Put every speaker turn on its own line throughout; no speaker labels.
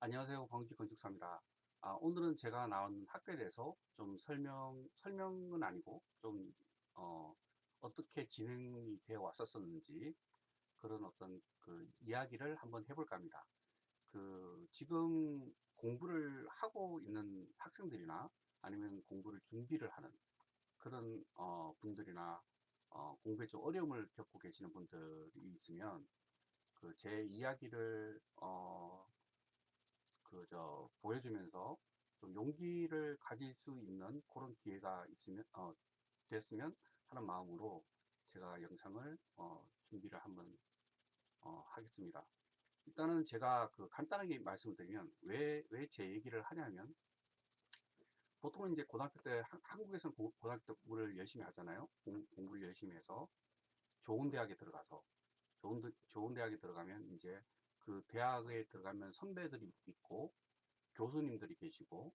안녕하세요. 광주지 건축사입니다. 오늘은 제가 나온 학교에 대해서 좀 설명은 아니고 좀, 어, 어떻게 진행이 되어 왔었었는지 그런 어떤 그 이야기를 한번 해볼까 합니다. 지금 공부를 하고 있는 학생들이나 아니면 공부를 준비를 하는 그런, 분들이나, 공부에 좀 어려움을 겪고 계시는 분들이 있으면 제 이야기를, 보여주면서 좀 용기를 가질 수 있는 그런 기회가 됐으면 하는 마음으로 제가 영상을 준비를 한번 하겠습니다. 일단은 제가 간단하게 말씀을 드리면 왜 제 얘기를 하냐면, 보통은 이제 고등학교 때 한국에서는 고등학교 때 공부를 열심히 하잖아요. 공부를 열심히 해서 좋은 대학에 들어가서 좋은 대학에 들어가면 이제 그 대학에 들어가면 선배들이 있고 교수님들이 계시고,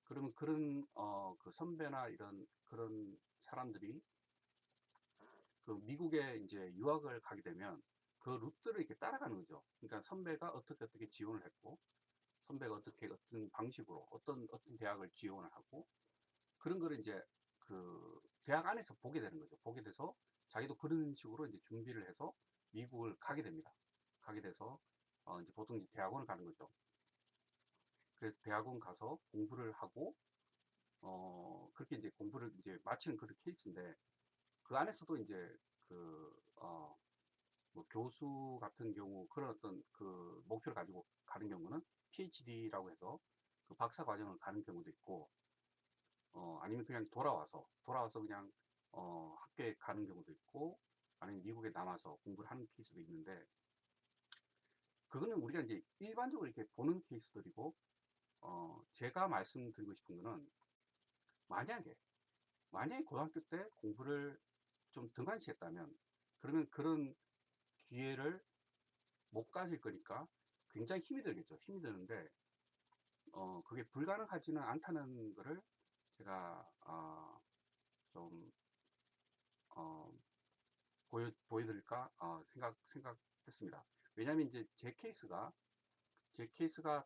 그러면 그런 그 선배나 이런 그런 사람들이 미국에 이제 유학을 가게 되면 그 루트를 이렇게 따라가는 거죠. 그러니까 선배가 어떻게 지원을 했고, 선배가 어떤 방식으로 어떤 대학을 지원을 하고, 그런 거를 이제 대학 안에서 보게 되는 거죠. 보게 돼서 자기도 그런 식으로 이제 준비를 해서 미국을 가게 됩니다. 가게 돼서 이제 보통 이제 대학원을 가는 거죠. 그래서 대학원 가서 공부를 하고, 그렇게 이제 공부를 이제 마치는 그런 케이스인데, 그 안에서도 이제 뭐 교수 같은 경우 그런 어떤 목표를 가지고 가는 경우는 PhD라고 해서 그 박사 과정을 가는 경우도 있고, 아니면 그냥 돌아와서 그냥 학교에 가는 경우도 있고, 아니면 미국에 남아서 공부를 하는 케이스도 있는데, 그거는 우리가 이제 일반적으로 이렇게 보는 케이스들이고, 제가 말씀드리고 싶은 거는, 만약에 고등학교 때 공부를 좀 등한시 했다면, 그러면 그런 기회를 못 가질 거니까 굉장히 힘이 들겠죠. 힘이 드는데, 그게 불가능하지는 않다는 거를 제가, 좀, 어, 보여드릴까, 생각했습니다. 왜냐면 이제 제 케이스가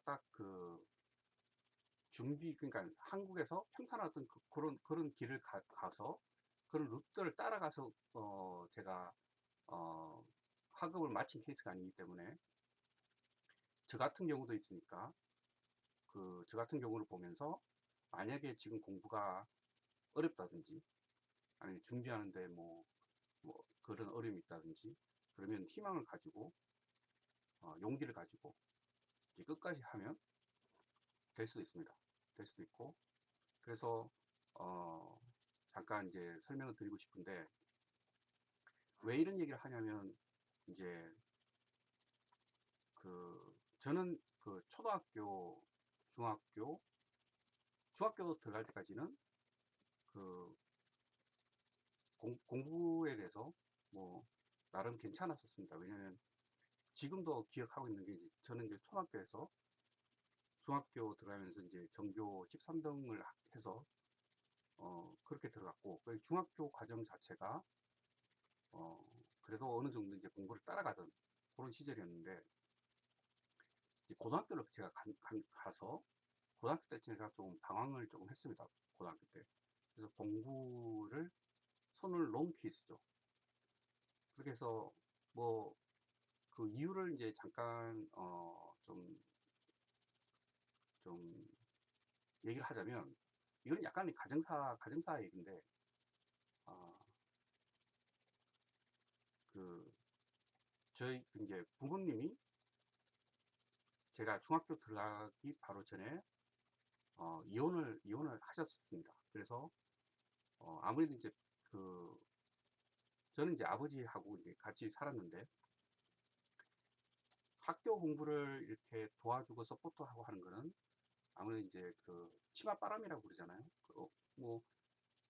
딱 그러니까 한국에서 평탄한 그런 길을 가서, 그런 루트를 따라가서, 제가, 어, 학업을 마친 케이스가 아니기 때문에, 저 같은 경우도 있으니까, 저 같은 경우를 보면서, 만약에 지금 공부가 어렵다든지, 아니면 준비하는데 그런 어려움이 있다든지, 그러면 희망을 가지고, 용기를 가지고, 이제 끝까지 하면 될 수도 있습니다. 될 수도 있고, 그래서, 어, 잠깐 이제 설명을 드리고 싶은데, 왜 이런 얘기를 하냐면, 이제, 저는 초등학교, 중학교, 중학교 들어갈 때까지는 그 공부에 대해서 뭐 나름 괜찮았었습니다. 왜냐면 지금도 기억하고 있는 게, 저는 이제 초등학교에서 중학교 들어가면서 이제 전교 13등을 해서 그렇게 들어갔고, 그 중학교 과정 자체가 어 그래도 어느 정도 이제 공부를 따라가던 그런 시절이었는데, 이제 고등학교를 제가 가서 고등학교 때 제가 좀 방황을 조금 했습니다. 고등학교 때. 그래서 공부를 손을 놓은 케이스죠. 그렇게 해서 뭐 그 이유를 이제 잠깐 좀 얘기를 하자면, 이건 약간 가정사 얘기인데, 어, 그 저희 이제 부모님이 제가 중학교 들어가기 바로 전에 이혼을 하셨습니다. 그래서 아무래도 이제 그 저는 이제 아버지하고 이제 같이 살았는데, 학교 공부를 이렇게 도와주고 서포트하고 하는 거는 아무래도 이제 치맛바람이라고 그러잖아요. 뭐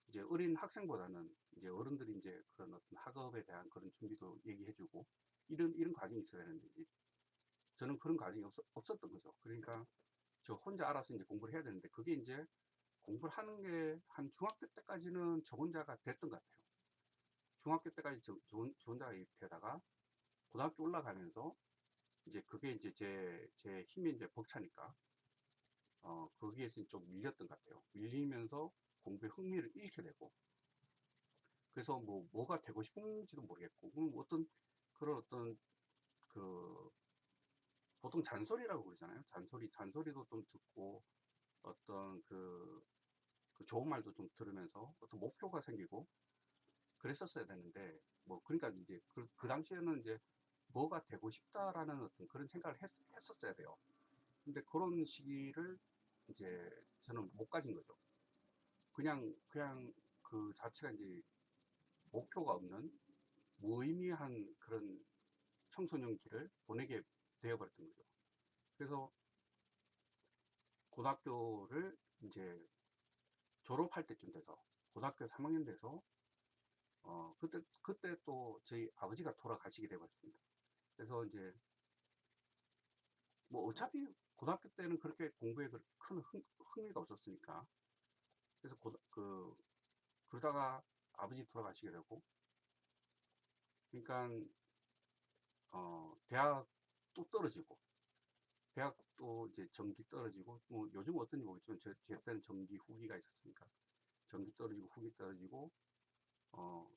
이제 어린 학생보다는 이제 어른들이 이제 그런 어떤 학업에 대한 그런 준비도 얘기해주고, 이런 과정이 있어야 되는데, 이제 저는 그런 과정이 없었던 거죠. 그러니까 저 혼자 알아서 이제 공부를 해야 되는데, 그게 이제 공부를 하는 게 한 중학교 때까지는 저 혼자가 됐던 것 같아요. 중학교 때까지 저 혼자가 되다가 고등학교 올라가면서 이제 그게 이제 제 힘이 이제 벅차니까, 거기에서 좀 밀렸던 것 같아요. 밀리면서 공부에 흥미를 잃게 되고, 그래서 뭐가 되고 싶은지도 모르겠고, 어떤, 그런 어떤, 그, 보통 잔소리라고 그러잖아요. 잔소리도 좀 듣고, 어떤 그 좋은 말도 좀 들으면서 어떤 목표가 생기고, 그랬었어야 되는데, 그러니까 이제 그 당시에는 이제 뭐가 되고 싶다라는 어떤 그런 생각을 했었어야 돼요. 근데 그런 시기를 이제 저는 못 가진 거죠. 그냥 그 자체가 이제 목표가 없는 무의미한 그런 청소년기를 보내게 되어버렸던 거죠. 그래서 고등학교를 이제 졸업할 때쯤 돼서, 고등학교 3학년 돼서, 그때 또 저희 아버지가 돌아가시게 되었습니다. 그래서 이제 어차피 고등학교 때는 그렇게 공부에 그렇게 큰 흥미가 없었으니까, 그래서 그러다가 아버지 돌아가시게 되고, 그러니까 대학도 떨어지고, 대학도 이제 전기 떨어지고, 요즘 어떤지 모르겠지만 제 때는 전기 후기가 있었으니까 전기 떨어지고 후기 떨어지고, 어,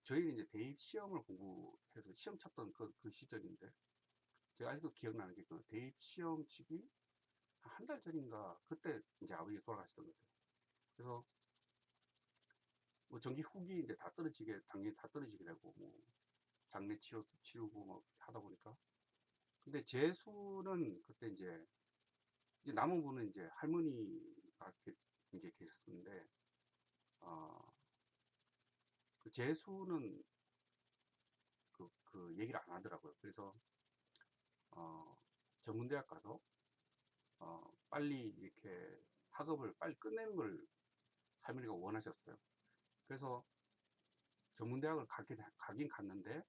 저희는 이제 대입 시험을 공부해서 시험 쳤던 그 시절인데, 제가 아직도 기억나는 게 그 대입 시험 치기 한 달 전인가, 그때 이제 아버지가 돌아가시던 것 같아요. 그래서 전기 후기 이제 다 떨어지게, 당연히 다 떨어지게 되고, 장례 치르고 하다 보니까. 근데 재수는 그때 이제 남은 분은 이제 할머니가 이제 계셨는데, 어, 그 재수는 그 얘기를 안 하더라고요. 그래서, 어, 전문대학 가서, 빨리 이렇게 학업을 빨리 끝내는 걸 할머니가 원하셨어요. 그래서 전문대학을 가긴 갔는데,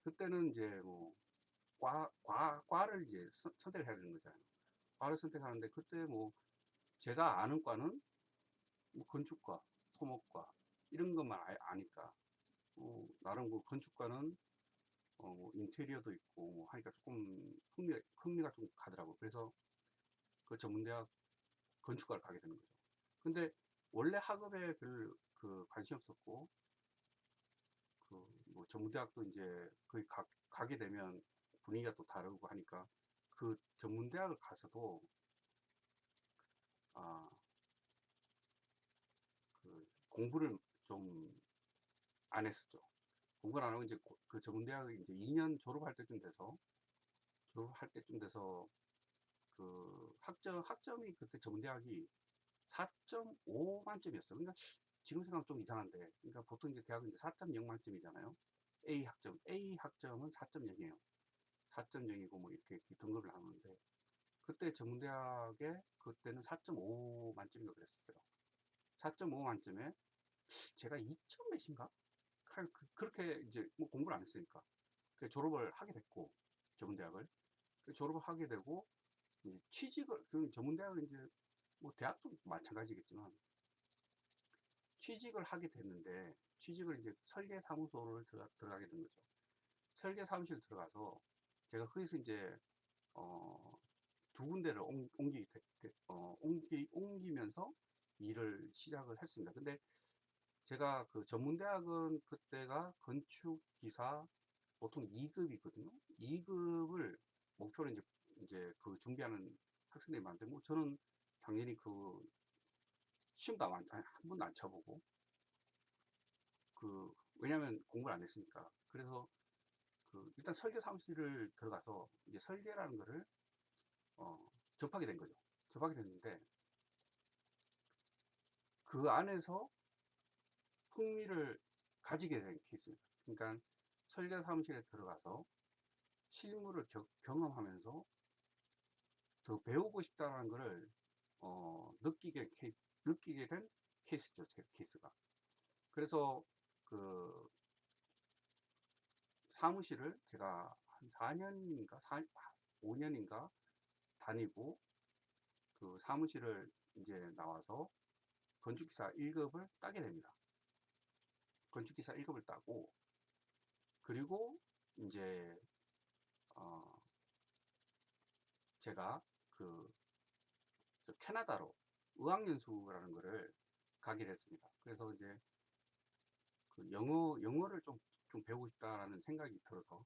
그때는 이제 과를 이제 선택을 해야 되는 거잖아요. 과를 선택하는데, 그때 제가 아는 과는 건축과, 토목과, 이런 것만 아니까, 나름 그 건축과는 인테리어도 있고 하니까 조금 흥미가 좀 가더라고요. 그래서 그 전문대학 건축과를 가게 되는 거죠. 근데 원래 학업에 별 그 관심이 없었고, 전문대학도 이제 거기 가게 되면 분위기가 또 다르고 하니까, 그 전문대학을 가서도, 아, 공부를 좀 안 했었죠. 공부를 안 하고 이제 그 전문대학을 이제 2년 졸업할 때쯤 돼서 그 학점이 그때 전문대학이 4.5 만점이었어요. 그러니까 지금 생각하면 좀 이상한데, 그러니까 보통 이제 대학은 이제 4.0 만점이잖아요. A 학점은 4.0이에요. 4.0이고 이렇게 등급을 나누는데, 그때 전문대학에 그때는 4.5 만점인가 그랬어요. 4.5 만점에 제가 2점 몇인가? 그렇게 이제 공부를 안 했으니까. 졸업을 하게 됐고, 전문대학을. 졸업을 하게 되고, 이제 그 전문대학은 이제 대학도 마찬가지겠지만, 취직을 하게 됐는데, 취직을 이제 설계사무소를 들어가게 된 거죠. 설계사무실 들어가서 제가 거기서 이제 두 군데를 옮기면서 일을 시작을 했습니다. 근데 제가 그 전문대학은 그때가 건축기사 보통 2급이거든요. 2급을 목표로 이제 그 준비하는 학생들이 많은데, 저는 당연히 그 시험도 한 번도 안 쳐보고, 왜냐면 공부를 안 했으니까. 그래서 일단 설계 사무실을 들어가서 이제 설계라는 거를 접하게 된 거죠. 접하게 됐는데, 그 안에서 흥미를 가지게 된 케이스입니다. 그러니까 설계 사무실에 들어가서 실무를 경험하면서 더 배우고 싶다는 것을 느끼게 된 케이스죠. 제 케이스가. 그래서 그 사무실을 제가 한 4년인가 5년인가 다니고, 그 사무실을 이제 나와서 건축기사 1급을 따게 됩니다. 건축기사 1급을 따고, 그리고 이제 어 제가 그 캐나다로 어학연수라는 거를 가게 됐습니다. 그래서 이제 그 영어를 좀 배우고 싶다라는 생각이 들어서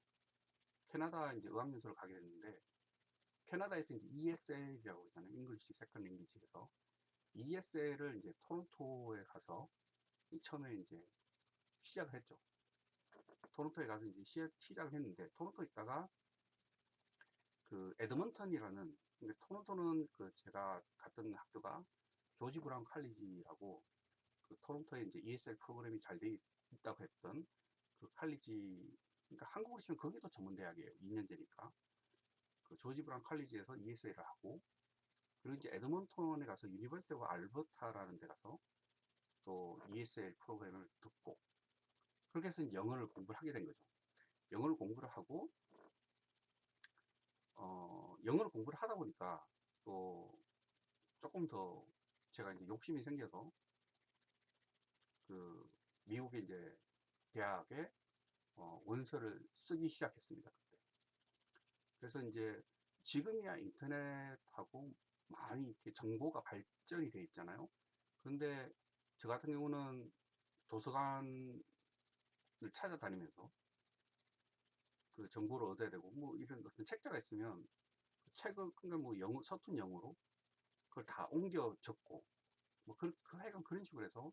캐나다 이제 어학연수를 가게 됐는데, 캐나다에서 이제 ESL이라고 있잖아요. English Second Language에서 ESL을 이제 토론토에 가서 처음에 이제 시작을 했죠. 토론토에 가서 이제 시작을 했는데, 토론토에 있다가 그 에드먼턴이라는, 그러니까 토론토는 그 제가 갔던 학교가 조지 브라운 칼리지라고, 그 토론토에 이제 ESL 프로그램이 잘 돼 있다고 했던 그 칼리지, 그러니까 한국으로 치면 거기도 전문대학이에요. 2년제니까. 그 조지 브라운 칼리지에서 ESL을 하고, 그리고 이제 에드먼턴에 가서 유니버시티 오브 알버타라는 데 가서 또 ESL 프로그램을 듣고, 그렇게 해서 이제 영어를 공부를 하게 된 거죠. 영어를 공부를 하고, 영어를 공부를 하다 보니까 또 조금 더 제가 이제 욕심이 생겨서 그 미국의 이제 대학에 원서를 쓰기 시작했습니다. 그때. 그래서 이제 지금이야 인터넷하고 많이 이렇게 정보가 발전이 돼 있잖아요. 그런데 저 같은 경우는 도서관을 찾아다니면서 그 정보를 얻어야 되고, 뭐 이런 어떤 책자가 있으면 그 책을, 그러니까 뭐 영어, 서툰 영어로 그걸 다 옮겨 적고, 뭐 하여간 그런 식으로 해서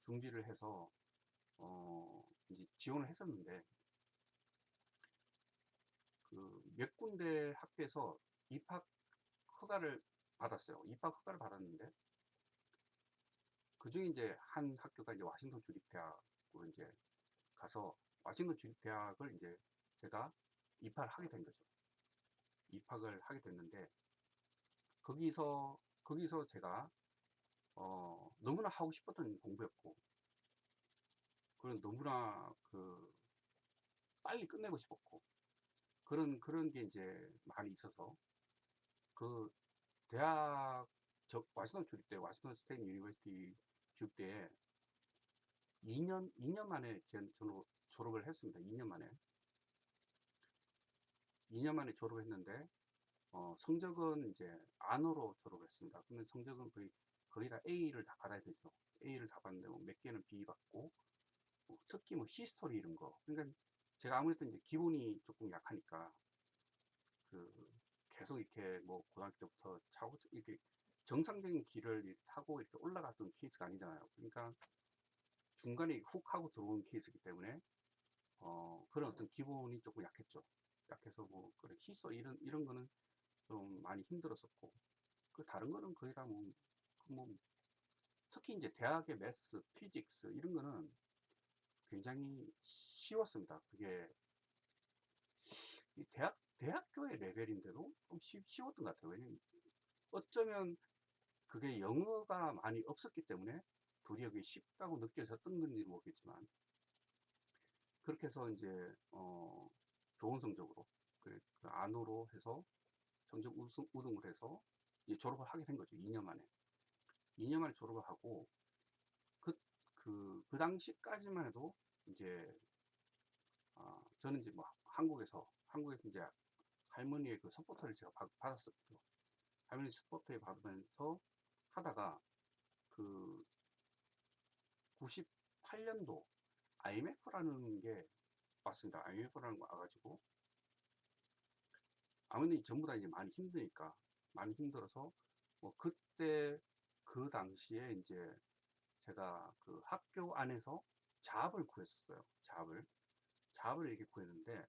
준비를 해서 이제 지원을 했었는데, 그 몇 군데 학교에서 입학 허가를 받았어요. 입학 허가를 받았는데, 그 중에 이제 한 학교가 이제 와싱턴 주립대학으로 이제 가서, 와싱턴 주립대학을 이제 제가 입학을 하게 된 거죠. 입학을 하게 됐는데, 거기서 제가 너무나 하고 싶었던 공부였고, 그리고 너무나 그 빨리 끝내고 싶었고, 그런 게 이제 많이 있어서, 그 대학, 와싱턴 주립대, 와싱턴 스테이트 유니버시티 주립대에 2년 만에 졸업을 했습니다. 2년 만에. 2년 만에 졸업을 했는데, 성적은 이제 안으로 졸업을 했습니다. 근데 성적은 거의 다 A를 다 받아야 되죠. A를 다 받는데 뭐몇 개는 B 받고, 특히 뭐 히스토리 이런 거. 그러니까 제가 아무래도 이제 기본이 조금 약하니까, 그 계속 이렇게 뭐 고등학교 때부터 차고 이렇게 정상적인 길을 타고 이렇게 올라갔던 케이스가 아니잖아요. 그러니까 중간에 훅 하고 들어온 케이스이기 때문에 그런 어떤 기본이 조금 약했죠. 약해서 뭐 그래 히스토리 이런 거는 좀 많이 힘들었었고, 그 다른 거는 거의 다 뭐 특히 이제 대학의 매스, 피직스 이런 거는 굉장히 쉬웠습니다. 그게 대학교의 레벨인데도 좀 쉬웠던 것 같아요. 왜냐면 어쩌면 그게 영어가 많이 없었기 때문에 도리어 그게 쉽다고 느껴졌던 건지 모르겠지만, 그렇게 해서 이제 좋은 성적으로 그 안으로 해서 성적 우등을 해서 이제 졸업을 하게 된 거죠. 2년 만에. 2년 만에 졸업을 하고, 그, 그 당시까지만 해도 이제 저는 이제 뭐 한국에서 이제 할머니의 그 서포터를 제가 받았었죠. 할머니 서포터를 받으면서 하다가 그 98년도 IMF라는 게 왔습니다. IMF라는 거 와가지고 아무래도 전부 다 이제 많이 힘드니까, 많이 힘들어서 뭐 그때 그 당시에 이제 제가 그 학교 안에서 잡을 구했었어요. 잡을 이렇게 구했는데,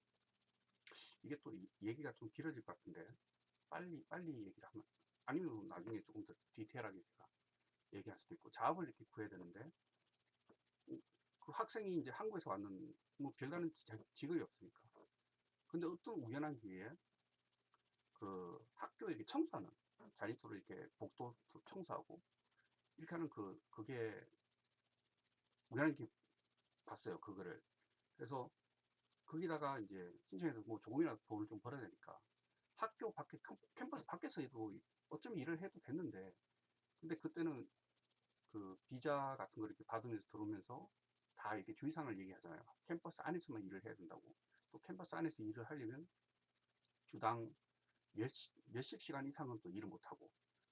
이게 또 얘기가 좀 길어질 것 같은데 빨리 얘기를 하면, 아니면 나중에 조금 더 디테일하게 제가 얘기할 수도 있고, 잡을 이렇게 구해야 되는데, 그 학생이 이제 한국에서 왔는, 뭐 별다른 직업이 없으니까. 근데 어떤 우연한 기회에 그 학교에 이렇게 청소하는, 자립도로 이렇게 복도 청소하고 이렇게 하는 그게 우연히 이렇게 봤어요. 그거를. 그래서 거기다가 이제 신청해서 뭐 조금이라도 돈을 좀 벌어야 되니까 학교 밖에, 캠퍼스 밖에서도 어쩌면 일을 해도 됐는데, 근데 그때는 그 비자 같은 걸 이렇게 받으면서 들어오면서 다 이렇게 주의사항을 얘기하잖아요. 캠퍼스 안에서만 일을 해야 된다고. 또 캠퍼스 안에서 일을 하려면 주당 몇십 시간 이상은 또 일을 못하고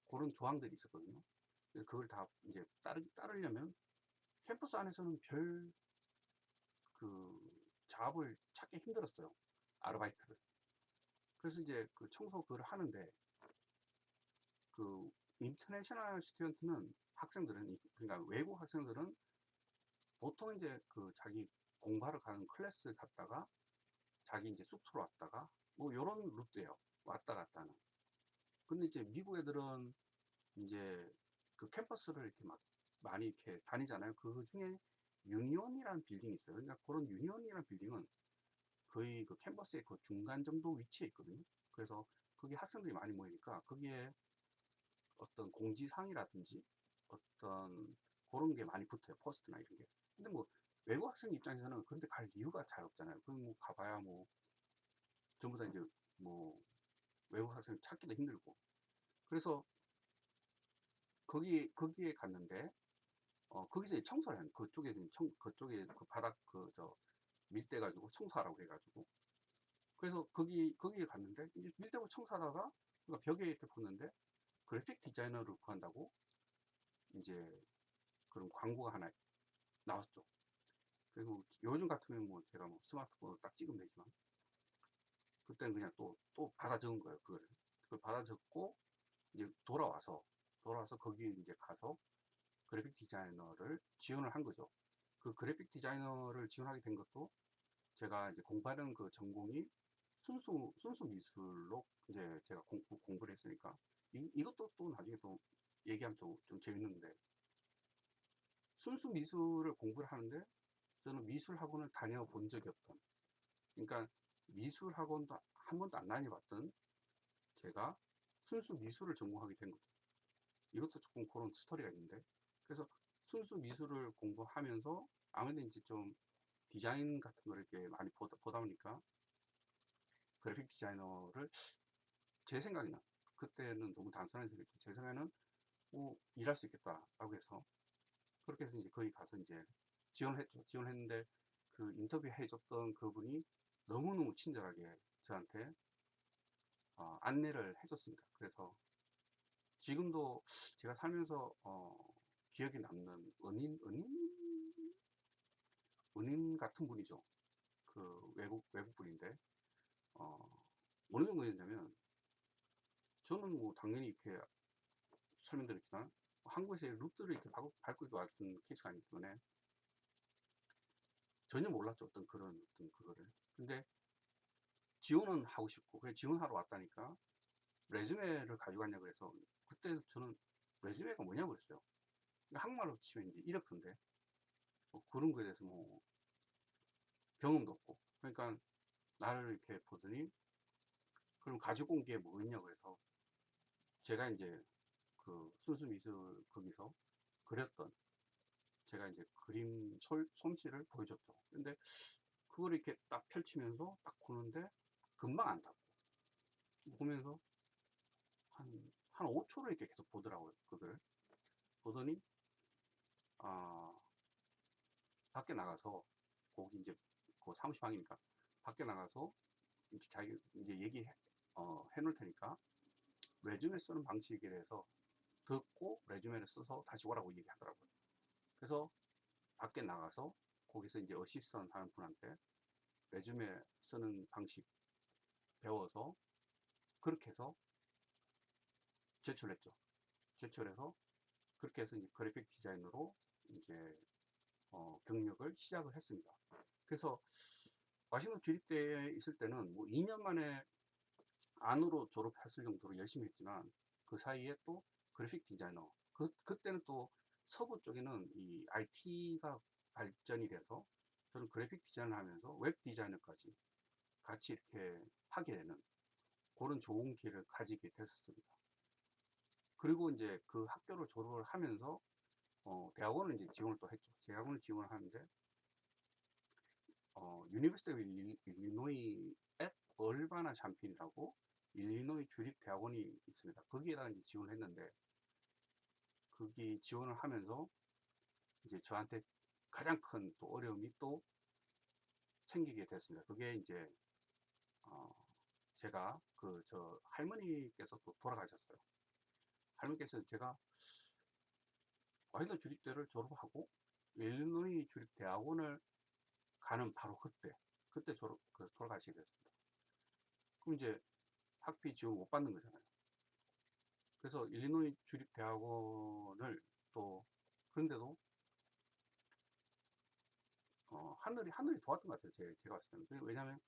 그런 조항들이 있었거든요. 그래서 그걸 다 이제 따르려면 캠퍼스 안에서는 별 그 잡을 찾기 힘들었어요. 아르바이트를. 그래서 이제 그 청소 그걸 하는데 그 인터내셔널 스튜던트는 학생들은 그러니까 외국 학생들은 보통 이제 그 자기 공부하러 가는 클래스 갔다가 자기 이제 숙소로 왔다가 뭐 요런 루트예요. 왔다 갔다 하는. 근데 이제 미국 애들은 이제 그 캠퍼스를 이렇게 막 많이 이렇게 다니잖아요. 그 중에 유니온이라는 빌딩이 있어요. 그러니까 그런 유니온이라는 빌딩은 거의 그 캠퍼스의 그 중간 정도 위치에 있거든요. 그래서 거기 학생들이 많이 모이니까 거기에 어떤 공지사항이라든지 어떤 그런 게 많이 붙어요. 포스트나 이런 게. 근데 뭐 외국 학생 입장에서는 그런데 갈 이유가 잘 없잖아요. 그럼 뭐 가봐야 뭐 전부 다 이제 뭐 외국 학생 찾기도 힘들고. 그래서 거기에 갔는데 거기서 청소를 해요. 그쪽에 그쪽에 그 바닥 저 밀대 가지고 청소하라고 해가지고. 그래서 거기에 갔는데 이제 밀대고 청소하다가 그러니까 벽에 이렇게 붙는데 그래픽 디자이너를 구한다고 이제 그런 광고가 하나 나왔죠. 그리고 요즘 같으면 뭐 제가 뭐 스마트폰으로 딱 찍으면 되지만 그때는 그냥 또 받아 적은 거예요. 그걸 받아 적고 이제 돌아와서 거기 이제 가서 그래픽 디자이너를 지원을 한 거죠. 그 그래픽 디자이너를 지원하게 된 것도 제가 이제 공부하는 그 전공이 순수 미술로 이제 제가 공부를 했으니까 이것도 또 나중에 또 얘기하면 좀 재밌는데 순수 미술을 공부를 하는데 저는 미술 학원을 다녀본 적이 없던 그러니까 미술 학원도 한 번도 안 다녀봤던 제가 순수 미술을 전공하게 된 거죠. 이것도 조금 그런 스토리가 있는데 그래서 순수 미술을 공부하면서 아무래도 이제 좀 디자인 같은 걸 이렇게 많이 보다 보니까 그래픽 디자이너를 제 생각에는 그때는 너무 단순한 생각이죠. 제 생각에는 일할 수 있겠다라고 해서 그렇게 해서 이제 거기 가서 이제 지원을 했죠. 지원을 했는데 그 인터뷰 해줬던 그분이 너무너무 친절하게 저한테 안내를 해줬습니다. 그래서 지금도 제가 살면서 기억에 남는 은인 같은 분이죠. 그 외국 분인데 어느 정도였냐면 저는 뭐 당연히 이렇게 설명드렸지만 한국에서의 루트를 이렇게 밟고 왔던 케이스가 아니기 때문에 전혀 몰랐죠. 어떤 그거를. 근데 지원은 하고 싶고 그래 지원하러 왔다니까 레즈메를 가지고 왔냐 그래서 그때 저는 레즈메가 뭐냐고 그랬어요. 한국말로 치면 이제 이력서인데 뭐 그런 거에 대해서 뭐 경험도 없고 그러니까 나를 이렇게 보더니 그럼 가지고 온 게 뭐 있냐고 그래서 제가 이제 그 순수 미술 거기서 그렸던 제가 이제 그림 솜씨를 보여줬죠. 근데 그걸 이렇게 딱 펼치면서 딱 보는데 금방 안 닿고 보면서 한 5초를 이렇게 계속 보더라고요. 그걸 보더니 아 밖에 나가서 거기 이제 그 사무실 방이니까 밖에 나가서 이제 자기 이제 해놓을 테니까 레주메 쓰는 방식에 대해서 듣고 레주메를 써서 다시 오라고 얘기하더라고요. 그래서 밖에 나가서 거기서 이제 어시스턴트 하는 분한테 레주메 쓰는 방식 배워서 그렇게 해서 제출했죠. 제출해서 그렇게 해서 이제 그래픽 디자이너로 이제 경력을 시작을 했습니다. 그래서 와싱턴 주립대에 있을 때는 뭐 2년 만에 안으로 졸업했을 정도로 열심히 했지만 그 사이에 또 그래픽 디자이너 그때는 또 서부 쪽에는 이 IT가 발전이 돼서 저는 그래픽 디자인을 하면서 웹 디자이너까지 같이 이렇게 하게 되는 그런 좋은 기회를 가지게 됐었습니다. 그리고 이제 그 학교를 졸업을 하면서 대학원을 이제 지원을 또 했죠. 대학원을 지원을 하는데 유니버시티 오브 일리노이 앳 얼바나 잠핀이라고 일리노이 주립 대학원이 있습니다. 거기에다가 이제 지원을 했는데 거기 지원을 하면서 이제 저한테 가장 큰 또 어려움이 또 챙기게 됐습니다. 그게 이제 어, 제가 저 할머니께서 또 돌아가셨어요. 할머니께서 제가 와이드 주립대를 졸업하고 일리노이 주립대학원을 가는 바로 그때 돌아가시게 됐습니다. 그럼 이제 학비 지원 못 받는 거잖아요. 그래서 일리노이 주립대학원을 또 그런데도 하늘이 도왔던 것 같아요. 제가 봤을 때는. 왜냐하면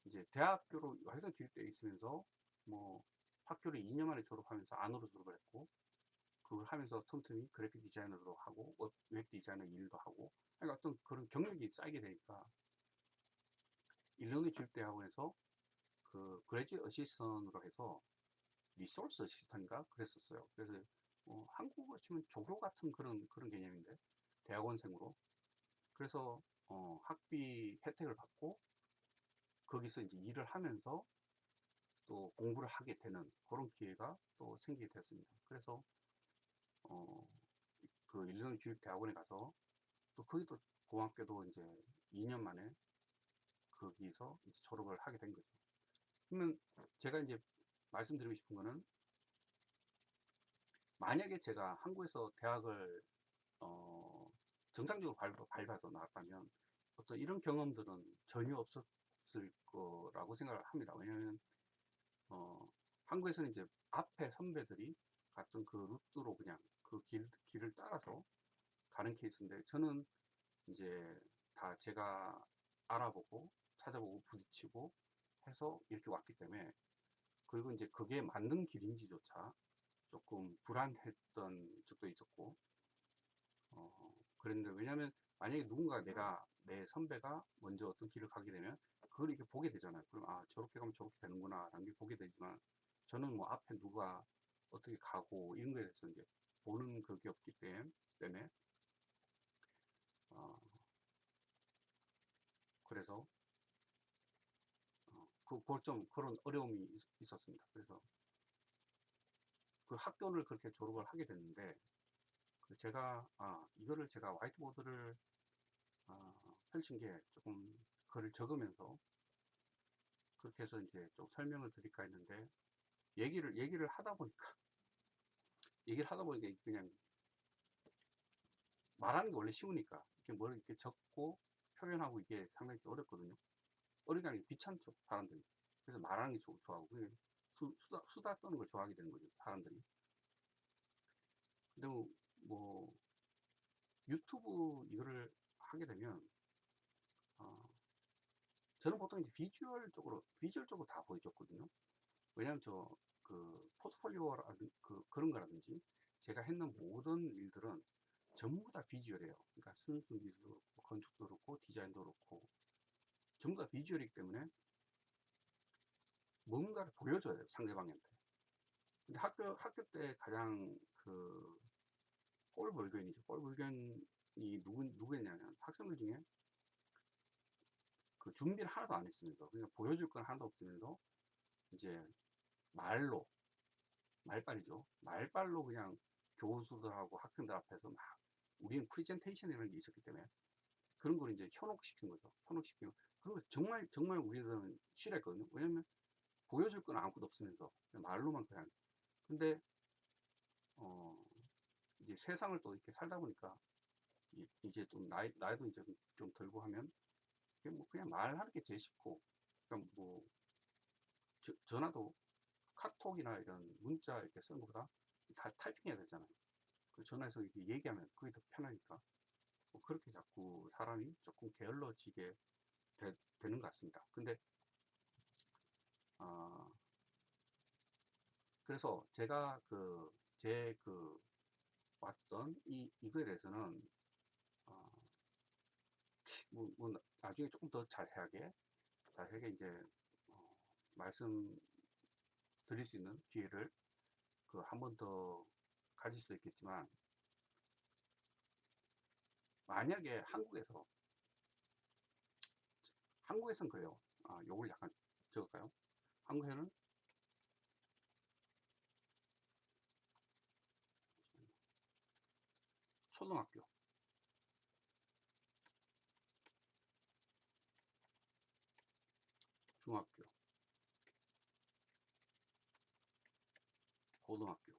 이제 대학교로 와이드 주립대에 있으면서 뭐 학교를 2년 만에 졸업하면서 안으로 졸업을 했고 그걸 하면서 틈틈이 그래픽 디자이너도 하고 웹 디자이너 일도 하고 그러니까 어떤 그런 경력이 쌓이게 되니까 일리노이 주립대학원에서 그 그레지 어시스턴으로 해서 리소스 어시스턴인가 그랬었어요. 그래서 한국으로 치면 조교 같은 그런 개념인데 대학원생으로 그래서 학비 혜택을 받고 거기서 이제 일을 하면서 또 공부를 하게 되는 그런 기회가 또 생기게 됐습니다. 그래서 어, 그 일리노이 주립대학원에 가서 또 거기도 고맙게도 이제 2년 만에 거기서 이제 졸업을 하게 된 거죠. 그러면 제가 이제 말씀드리고 싶은 거는 만약에 제가 한국에서 대학을 정상적으로 밟아서 나왔다면 어떤 이런 경험들은 전혀 없었을 거라고 생각을 합니다. 왜냐하면 한국에서는 이제 앞에 선배들이 갔던 그 루트로 그냥 그 길을 따라서 가는 케이스인데 저는 이제 다 제가 알아보고 찾아보고 부딪히고 해서 이렇게 왔기 때문에 그리고 이제 그게 맞는 길인지조차 조금 불안했던 적도 있었고 그랬는데 왜냐하면 만약에 누군가 내 선배가 먼저 어떤 길을 가게 되면 그걸 이렇게 보게 되잖아요. 그럼 아 저렇게 가면 저렇게 되는구나 라는 게 보게 되지만 저는 뭐 앞에 누가 어떻게 가고 이런 거에 대해서 이제 보는 그게 없기 때문에 어, 그래서 좀 그런 어려움이 있었습니다. 그래서 그 학교를 그렇게 졸업을 하게 됐는데 이거를 제가 화이트보드를 펼친 게 조금 글을 적으면서 그렇게 해서 이제 좀 설명을 드릴까 했는데 얘기를 하다 보니까 그냥 말하는 게 원래 쉬우니까 이렇게 뭘 이렇게 적고 표현하고 이게 상당히 어렵거든요. 어리가 귀찮죠 사람들이. 그래서 말하는 게 좋아하고 수다 떠는 걸 좋아하게 되는 거죠 사람들이. 근데 뭐 유튜브 이거를 하게 되면 어, 저는 보통 이제 비주얼 쪽으로 다 보여줬거든요. 왜냐하면 그 포트폴리오라든 그런 거라든지 제가 했는 모든 일들은 전부 다 비주얼이에요. 그러니까 순수 미술도 그렇고 건축도 그렇고 디자인도 그렇고 전부 다 비주얼이기 때문에 뭔가를 보여줘야 돼요 상대방한테. 근데 학교 때 가장 그 꼴불견이죠. 꼴불견이 누구였냐면 학생들 중에 그 준비를 하나도 안 했으면서 그러니까 보여줄 건 하나도 없으면서 이제 말로 말빨이죠. 말빨로 그냥 교수들하고 학생들 앞에서 막 우리는 프레젠테이션이라는 게 있었기 때문에 그런 걸 이제 현혹시킨 거죠. 현혹시키고 그리고 정말 우리들은 싫어했거든요. 왜냐면 보여줄 건 아무것도 없으면서 그냥 말로만 그냥 근데 어 이제 세상을 또 이렇게 살다 보니까 이제 좀 나이도 이제 좀 들고 하면 뭐 그냥 말하는 게 제일 쉽고 그러니까 뭐 전화도 카톡이나 이런 문자 이렇게 쓰는 것보다 다 타이핑해야 되잖아요. 그 전화해서 이렇게 얘기하면 그게 더 편하니까 뭐 그렇게 자꾸 사람이 조금 게을러지게 되는 것 같습니다. 근데 어, 그래서 제가 제 왔던 이거에 대해서는 어, 뭐 나중에 조금 더 자세하게 이제 어, 말씀드릴 수 있는 기회를 한 번 더 가질 수도 있겠지만 만약에 한국에선 그래요. 요걸 약간 적을까요? 한국에는 초등학교 고등학교.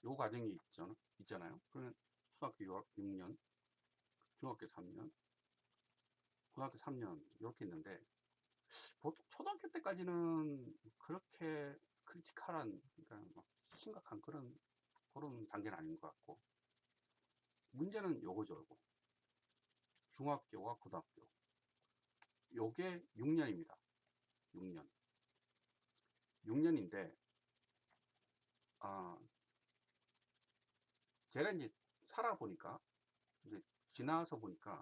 요 과정이 있잖아요. 그러면 초등학교 6년, 중학교 3년, 고등학교 3년 이렇게 있는데, 보통 초등학교 때까지는 그렇게 크리티컬한, 그러니까 막 심각한 그런 단계는 아닌 것 같고, 문제는 요거죠. 요거. 중학교와 고등학교. 요게 6년입니다. 6년. 6년인데, 아, 제가 이제 살아보니까, 이제 지나서 보니까,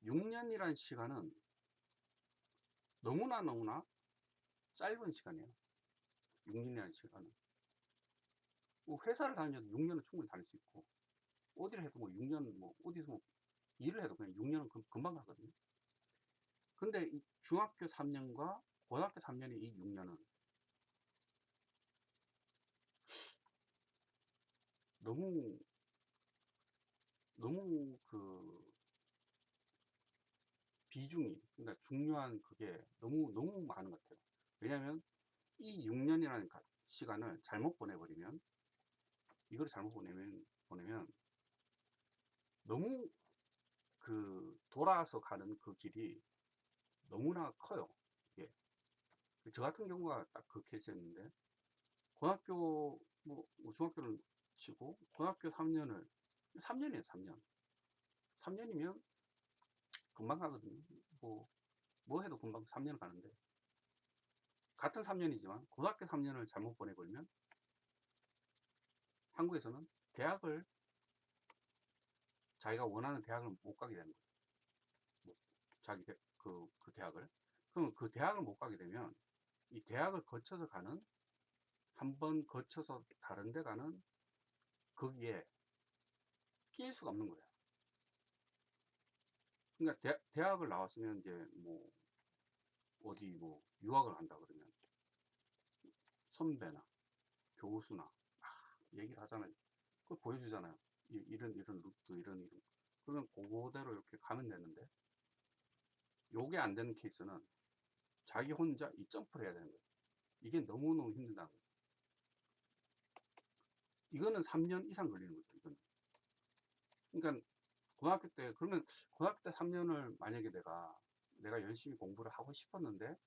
6년이라는 시간은 너무나 짧은 시간이에요. 6년이라는 시간은. 뭐 회사를 다니셔도 6년은 충분히 다닐 수 있고, 어디를 해도 뭐 6년, 뭐 어디서 뭐 일을 해도 그냥 6년은 금방 가거든요. 근데 이 중학교 3년과 고등학교 3년의 이 6년은 너무, 너무 비중이, 그러니까 중요한 그게 너무 많은 것 같아요. 왜냐면 이 6년이라는 시간을 잘못 보내버리면, 이걸 잘못 보내면 너무 돌아서 가는 그 길이 너무나 커요. 이게. 저 같은 경우가 딱 그 케이스였는데, 고등학교, 뭐 중학교를 치고, 고등학교 3년이에요, 3년. 3년이면 금방 가거든요. 뭐 해도 금방 3년 가는데, 같은 3년이지만, 고등학교 3년을 잘못 보내버리면, 한국에서는 대학을, 자기가 원하는 대학을 못 가게 되는 거예요. 뭐, 그 대학을. 그럼 그 대학을 못 가게 되면, 이 대학을 거쳐서 가는, 한 번 거쳐서 다른 데 가는, 거기에 끼일 수가 없는 거예요. 그러니까 대학을 나왔으면 이제 뭐 어디 뭐 유학을 한다 그러면 선배나 교수나 얘기를 하잖아요. 그걸 보여주잖아요. 이런 루트, 이런. 그러면 그거대로 이렇게 가면 되는데, 요게 안 되는 케이스는 자기 혼자 이 점프를 해야 되는 거예요. 이게 너무너무 힘들다는 거예요. 이거는 3년 이상 걸리는 거죠, 이거는. 그러니까 그러면 고등학교 때 3년을 만약에 내가 열심히 공부를 하고 싶었는데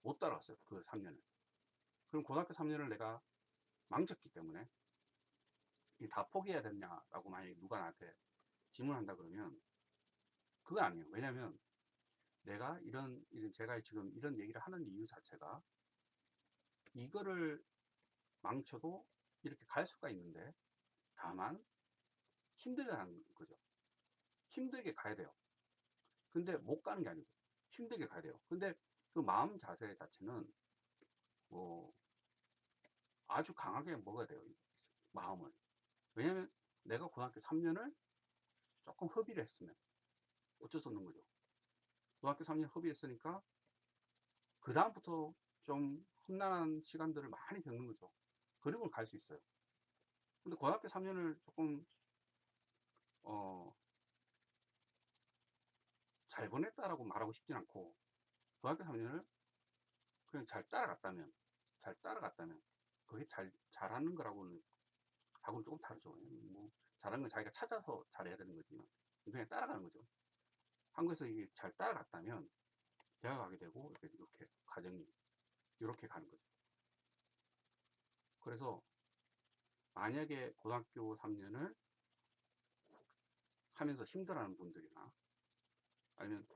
못 따라갔어요. 그 3년을. 그럼 고등학교 3년을 내가 망쳤기 때문에 다 포기해야 되냐라고 만약에 누가 나한테 질문한다 그러면 그건 아니에요. 왜냐면 내가 제가 지금 이런 얘기를 하는 이유 자체가, 이거를 망쳐도 이렇게 갈 수가 있는데, 다만 힘들게 하는 거죠. 힘들게 가야 돼요. 근데 못 가는 게 아니고 힘들게 가야 돼요. 근데 그 마음 자세 자체는 뭐 아주 강하게 먹어야 돼요. 마음을. 왜냐면 내가 고등학교 3년을 조금 허비를 했으면 어쩔 수 없는 거죠. 고등학교 3년 허비했으니까 그 다음부터 좀 험난한 시간들을 많이 겪는 거죠. 그리고 갈 수 있어요. 근데 고등학교 3년을 조금 잘 보냈다라고 말하고 싶진 않고, 고등학교 3년을 그냥 잘 따라갔다면 그게 잘하는 거라고는 하고는 조금 다르죠. 뭐 잘하는 건 자기가 찾아서 잘해야 되는 거지만 그냥 따라가는 거죠. 한국에서 이게 잘 따라갔다면 대학 가게 되고 이렇게 과정이 이렇게 가는 거죠. 그래서 만약에 고등학교 3년을 하면서 힘들어하는 분들이나, 아니면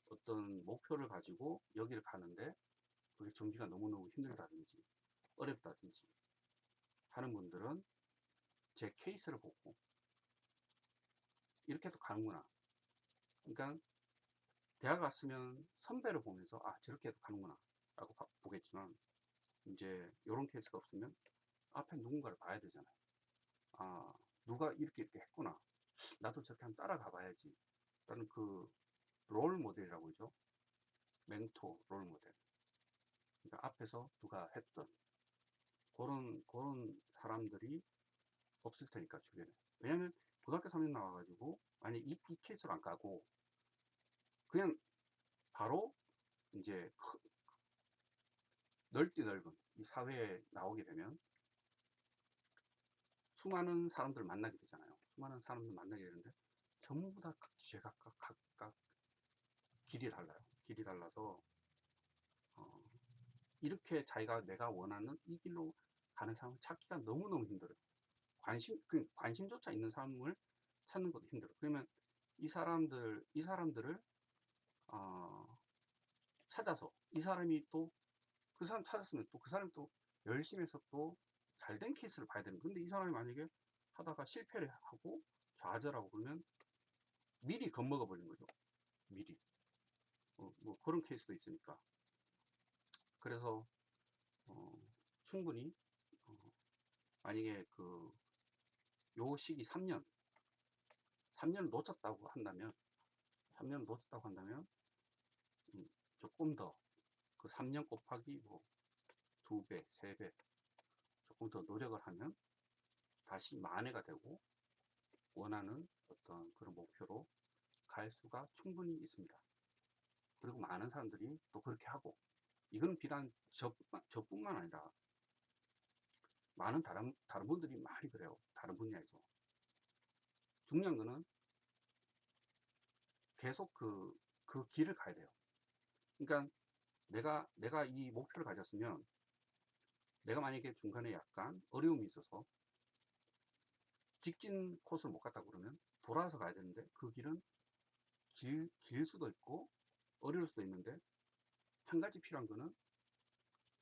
어떤 목표를 가지고 여기를 가는데 그게 준비가 너무너무 힘들다든지 어렵다든지 하는 분들은 제 케이스를 보고 이렇게도 가는구나. 그러니까 대학 갔으면 선배를 보면서 저렇게 해도 가는구나 라고 보겠지만, 이제 이런 케이스가 없으면 앞에 누군가를 봐야 되잖아요. 누가 이렇게 했구나, 나도 저렇게 한번 따라가 봐야지 라는 롤 모델이라고 그러죠. 멘토, 롤 모델. 그러니까 앞에서 누가 했던 그런 사람들이 없을 테니까, 주변에. 왜냐면 고등학교 3년 나와가지고 만약 이 케이스로 안 가고 그냥 바로 이제 넓디 넓은 이 사회에 나오게 되면 수많은 사람들을 만나게 되잖아요. 수많은 사람들 만나게 되는데 전부 다 각각 길이 달라요. 길이 달라서 어, 이렇게 내가 원하는 이 길로 가는 사람을 찾기가 너무너무 힘들어요. 관심조차 있는 사람을 찾는 것도 힘들어요. 그러면 이 사람들을 어, 찾아서 이 사람이 또 그 사람 찾았으면 또 그 사람이 또 열심히 해서 또 잘 된 케이스를 봐야 되는. 근데 이 사람이 만약에 하다가 실패를 하고 좌절하고 그러면 미리 겁먹어 버리는 거죠. 미리. 뭐 그런 케이스도 있으니까. 그래서 어, 충분히 어, 만약에 요 시기 3년을 놓쳤다고 한다면 3년을 놓쳤다고 한다면 음, 조금 더 그 3년 곱하기 뭐 2배, 3배 조금 더 노력을 하면 다시 만회가 되고 원하는 어떤 그런 목표로 갈 수가 충분히 있습니다. 그리고 많은 사람들이 또 그렇게 하고 이건 비단 저뿐만 아니라 많은 다른 분들이 많이 그래요. 다른 분야에서. 중요한 거는 계속 그 길을 가야 돼요. 그러니까 내가 이 목표를 가졌으면 내가 만약에 중간에 약간 어려움이 있어서 직진 코스를 못 갔다 그러면 돌아서 가야 되는데 그 길은 길 수도 있고 어려울 수도 있는데 한 가지 필요한 거는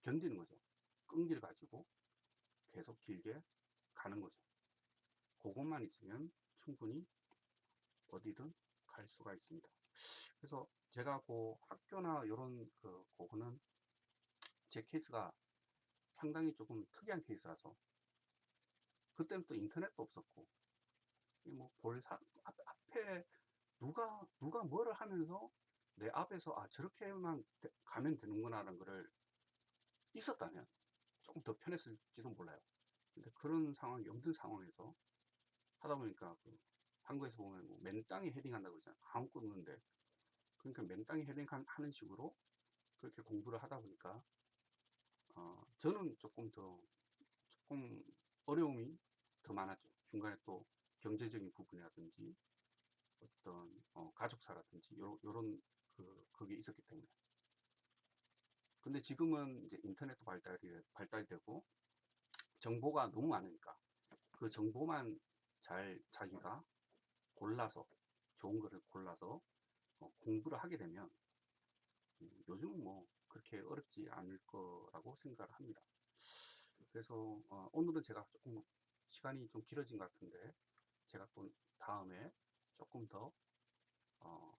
견디는 거죠. 끈기를 가지고 계속 길게 가는 거죠. 그것만 있으면 충분히 어디든 갈 수가 있습니다. 그래서 제가 학교나 이런 그거는 제 케이스가 상당히 조금 특이한 케이스라서 그때는 또 인터넷도 없었고 뭐볼 앞에 누가 뭐를 하면서 내 앞에서 저렇게만 가면 되는구나라는 거를 있었다면 조금 더 편했을지도 몰라요. 근데 그런 상황이 없는 상황에서 하다 보니까 한국에서 보면 뭐 맨땅에 헤딩한다고 그러잖아요. 아무것도 없는데 그러니까 맨땅에 헤딩하는 식으로 그렇게 공부를 하다 보니까 저는 조금 어려움이 더 많았죠. 중간에 또 경제적인 부분이라든지 어떤 가족사라든지 요런 그게 있었기 때문에. 근데 지금은 이제 인터넷도 발달되고 정보가 너무 많으니까 그 정보만 잘 자기가 골라서 좋은 거를 골라서 공부를 하게 되면 요즘은 뭐 그렇게 어렵지 않을 거라고 생각을 합니다. 그래서 오늘은 제가 조금 시간이 좀 길어진 것 같은데 제가 또 다음에 조금 더 어,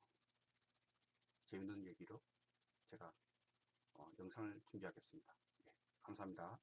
재밌는 얘기로 제가 영상을 준비하겠습니다. 네, 감사합니다.